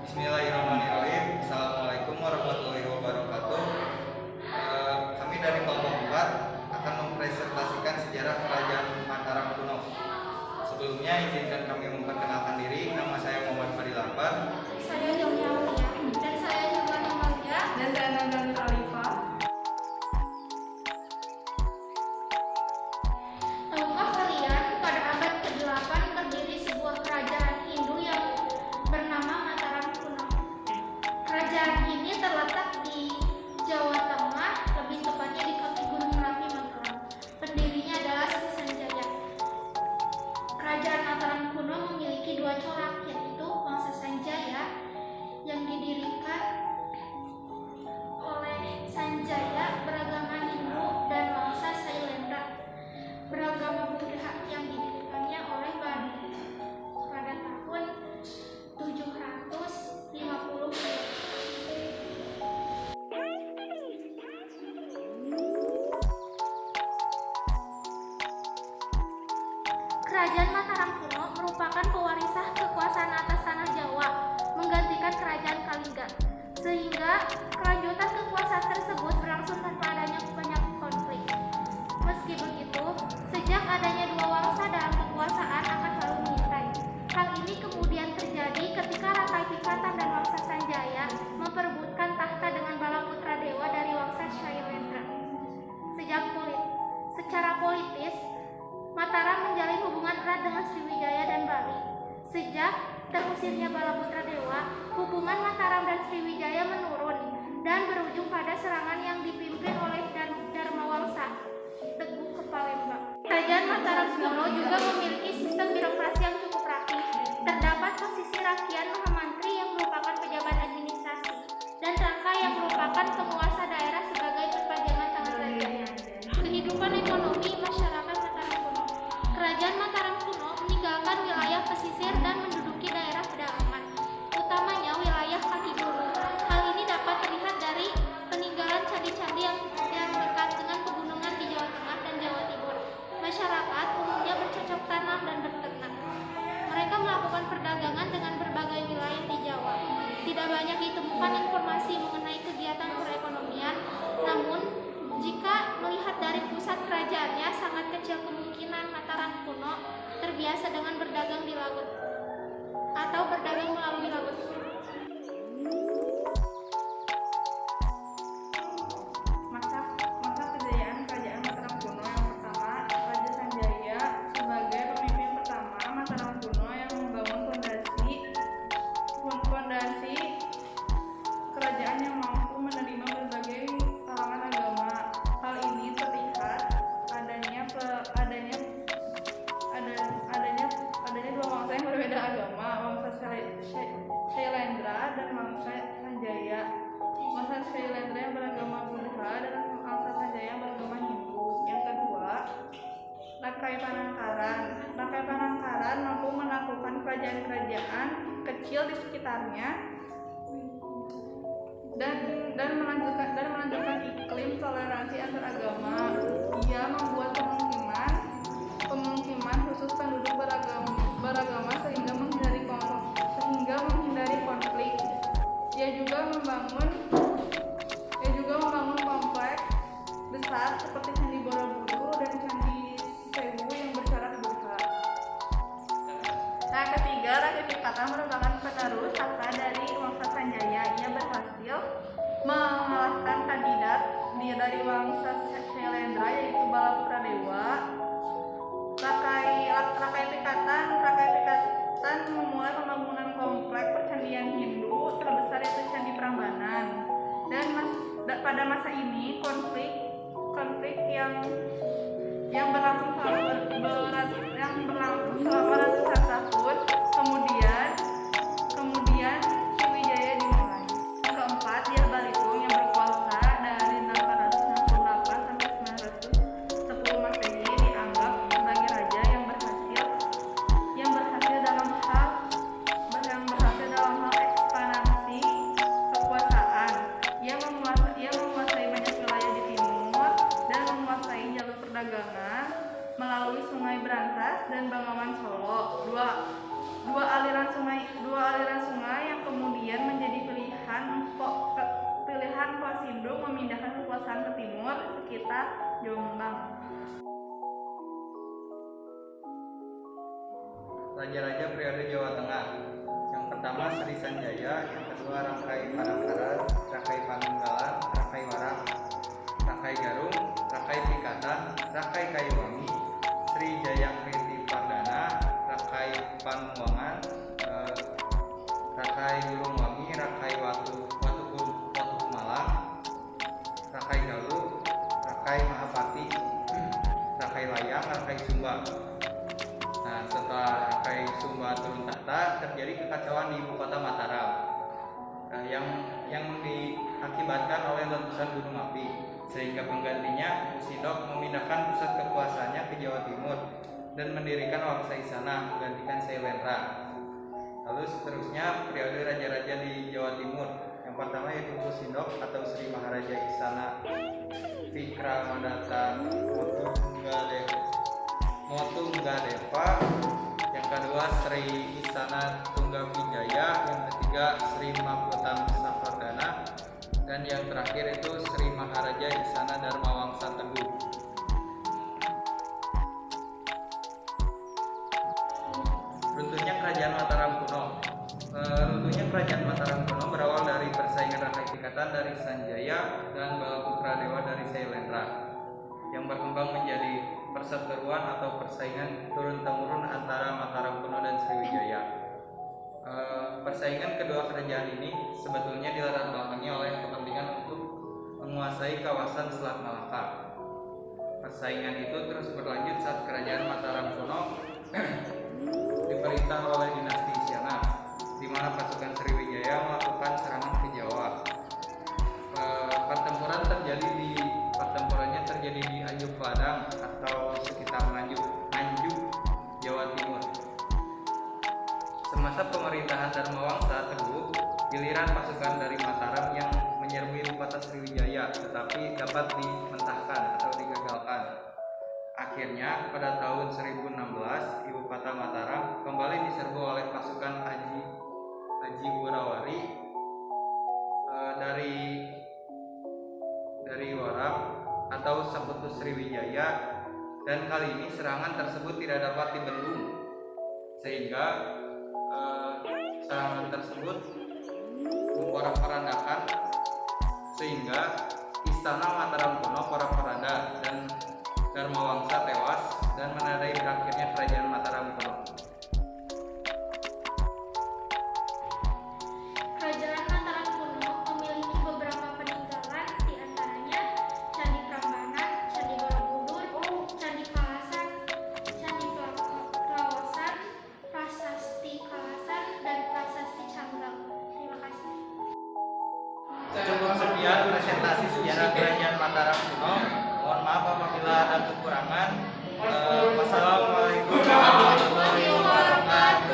Bismillahirrahmanirrahim. Assalamualaikum warahmatullahi wabarakatuh. Kami dari kelompok 4 akan mempresentasikan sejarah Kerajaan Mataram kuno. Sebelumnya izinkan kami memperkenalkan diri. Nama saya Muhammad Fadil Akbar. Saya Yonya Aulia. Dan saya juga Amalia. Dan saya Nandan Khalifa. Tahukah kalian, pada abad ke-8 berdiri sebuah kerajaan Hindu yang bernama Mataram kuno. Kerajaan ini terletak di Jawa Tengah, lebih tepatnya di kaki Gunung Merapi, Mataram. Pendirinya adalah Sri Sanjaya. Kerajaan Mataram kuno memiliki dua corak, yaitu Wangsa Sanjaya yang didirikan oleh Sanjaya beragama Hindu dan Wangsa Sailendra beragama Buddha yang didirikannya oleh Bali pada tahun 750. Kerajaan Mataram kuno merupakan pewarisah kekuasaan atas tanah Jawa, menggantikan kerajaan Kalingga, sehingga kelanjutan kekuasaan tersebut berlangsung tanpa adanya banyak konflik. Meski begitu, sejak adanya dua wangsa dalam kekuasaan akan selalu mengintai. Hal ini kemudian terjadi ketika Rakai Pikatan dan Wangsa Sanjaya memperebutkan tahta dengan bala putra dewa dari Wangsa Shailendra. Secara politis, Mataram menjalin hubungan erat dengan Sriwijaya dan Bali. Sejak terusirnya bala putra dewa, hubungan Mataram dan Sriwijaya menurun dan berujung pada serangan yang dipimpin oleh Dharma Wangsa, Teguh Kepalembang. Kerajaan Mataram kuno juga memiliki sistem birokrasi yang cukup rapi. Terdapat posisi Rakian Mahamantri yang merupakan pejabat administrasi dan Raka yang merupakan penguasa daerah sebagai perpanjangan tangan raja. Kehidupan ekonomi masyarakat Mataram kuno. Kerajaan Mataram kuno meninggalkan wilayah pesisir dan menduduki daerah pedalaman, utamanya wilayah kaki gunung. Hal ini dapat terlihat dari peninggalan candi-candi yang dekat dengan pegunungan di Jawa Tengah dan Jawa Timur. Masyarakat umumnya bercocok tanam dan berternak. Mereka melakukan perdagangan dengan berbagai wilayah di Jawa. Tidak banyak ditemukan informasi mengenai kegiatan perekonomian, namun jika melihat dari pusat kerajaannya, sangat kecil kemungkinan Mataram kuno terbiasa dengan berdagang di laut atau berdagang melalui laut. Masa kejayaan Kerajaan Mataram kuno yang pertama, Raja Sanjaya sebagai pemimpin pertama Mataram kuno yang membangun fondasi kerajaan yang mampu menerima berbagai kalangan agama. Hal ini terlihat adanya dua wangsa yang berbeda agama, Wangsa Shailendra dan Wangsa Sanjaya. Wangsa Shailendra yang beragama Buddha dan Wangsa Sanjaya yang beragama Hindu. Yang kedua, Rakai Panangkaran. Rakai Panangkaran mampu menaklukkan kerajaan-kerajaan kecil di sekitarnya dan melanjutkan iklim toleransi antar agama. Ia membuat pemukiman khusus penduduk beragama sehingga menghindari konflik. Ia juga membangun kompleks besar seperti Candi Borobudur dan Candi Sewu yang bercorak Buddha. Nah, ketiga, Rakai Pikatan merupakan penerus tahta dari Wangsa Sanjaya. Ia berhasil mengalahkan kandidat dari Wangsa Shailendra, yaitu Bala Putra Dewa. Rakai Pikatan memulai pembangunan kompleks percandian Hindu terbesar, yaitu Candi Prambanan. Dan pada masa ini konflik yang berlangsung selama ratusan tahun. Kemudian Sriwijaya dimulai. Yang keempat, Dyah Balitung yang berkuasa dari 868 sampai 910 Masehi dianggap sebagai raja yang berhasil dalam hal ekspansi kekuasaan. Ia menguasai banyak wilayah di timur dan menguasai jalur perdagangan melalui Sungai Berantas dan Bengawan Solo. dua aliran sungai yang kemudian menjadi pilihan Pos Induk memindahkan kekuasaan ke timur sekitar Jombang. Raja-raja periode Jawa Tengah. Yang pertama Sri Sanjaya, yang kedua Rakai Panangkaran, Rakai Panunggalan, Rakai Warak, Rakai Garung, Rakai Pikatan, Rakai Kayuwangi, Sri Jaya Kriti Pardana, Rakai Panuangan, Rakai Gulungwangi, Rakai Watu Malang, Rakai Galuh, Rakai Mahapati, Rakai Layang, Rakai Sumba. Nah, setelah Rakai Sumba turun tahta, terjadi kekacauan di ibu kota Mataram. Nah, yang diakibatkan oleh letusan gunung api, sehingga penggantinya Sindok memindahkan pusat kekuasaannya ke Jawa Timur dan mendirikan Wangsa Isana menggantikan Sailendra. Lalu seterusnya periode raja-raja di Jawa Timur. Yang pertama yaitu Sindok atau Sri Maharaja Isana Vikramadatta Motunggadeva, yang kedua Sri Isana Tunggavijaya, yang ketiga Sri Mahkota Sapardana, dan yang terakhir itu Sri Maharaja Isana Dharma Wangsa Teguh. Runtuhnya Kerajaan Mataram kuno. Runtuhnya Kerajaan Mataram kuno berawal dari persaingan Rakai Pikatan dari Sanjaya dan Balaputra Dewa dari Sailendra, yang berkembang menjadi perseteruan atau persaingan turun-temurun antara Mataram kuno dan Sriwijaya. Persaingan kedua kerajaan ini sebetulnya dilatar belakangi oleh kepentingan untuk menguasai kawasan Selat Malaka. Persaingan itu terus berlanjut saat kerajaan Mataram kuno diperintah oleh dinasti Isyana, di mana pasukan Sriwijaya melakukan serangan ke Jawa. Pertempurannya terjadi di Anjuk Ladang atau sekitar Nganjuk, Jawa Timur. Semasa pemerintahan Dharma Wangsa Teguh, giliran pasukan dari Mataram yang menyerbu ibu kota Sriwijaya, tetapi dapat dimentahkan atau digagalkan. Akhirnya pada tahun 1016 ibu kota Mataram kembali diserbu oleh pasukan Aji Wurawari dari Warak atau Sekutu Sriwijaya, dan kali ini serangan tersebut tidak dapat dibendung, sehingga serangan tersebut memporak-porandakan, sehingga istana Mataram kuno porak-poranda dan Dharma Wangsa tewas, dan menandai berakhirnya kerajaan Mataram kuno. Kerajaan Mataram kuno memiliki beberapa peninggalan, di antaranya Candi Prambanan, Candi Borobudur, Candi Kalasan, Candi Klawasan, Prasasti Kalasan, dan Prasasti Canggal. Terima kasih. Cukup sekian presentasi sejarah kerajaan Mataram kuno. Mohon maaf apabila ada kekurangan. Wassalamualaikum